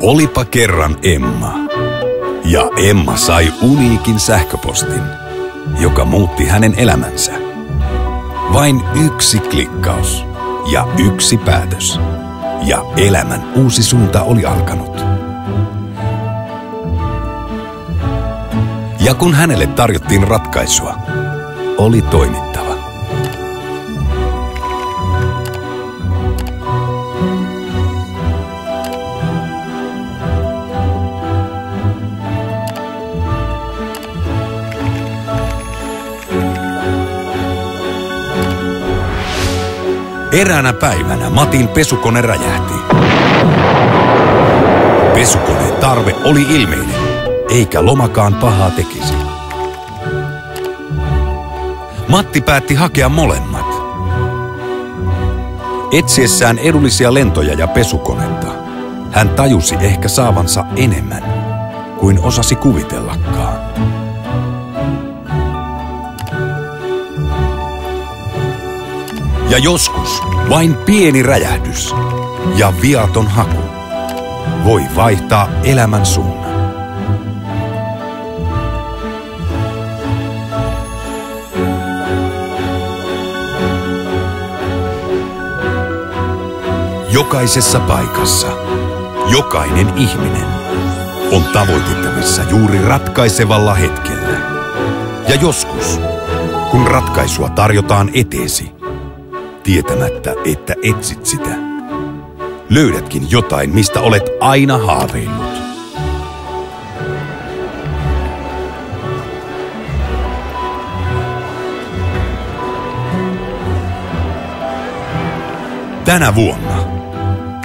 Olipa kerran Emma. Ja Emma sai uniikin sähköpostin, joka muutti hänen elämänsä. Vain yksi klikkaus ja yksi päätös. Ja elämän uusi suunta oli alkanut. Ja kun hänelle tarjottiin ratkaisua, oli toimittava. Eräänä päivänä Matin pesukone räjähti. Pesukoneen tarve oli ilmeinen, eikä lomakaan pahaa tekisi. Matti päätti hakea molemmat. Etsiessään edullisia lentoja ja pesukonetta, hän tajusi ehkä saavansa enemmän kuin osasi kuvitellakaan. Ja joskus vain pieni räjähdys ja viaton haku voi vaihtaa elämän suunnan. Jokaisessa paikassa, jokainen ihminen on tavoitettavissa juuri ratkaisevalla hetkellä. Ja joskus, kun ratkaisua tarjotaan eteesi, tietämättä, että etsit sitä, löydätkin jotain, mistä olet aina haaveillut. Tänä vuonna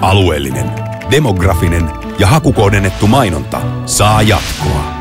alueellinen, demografinen ja hakukohdennettu mainonta saa jatkoa.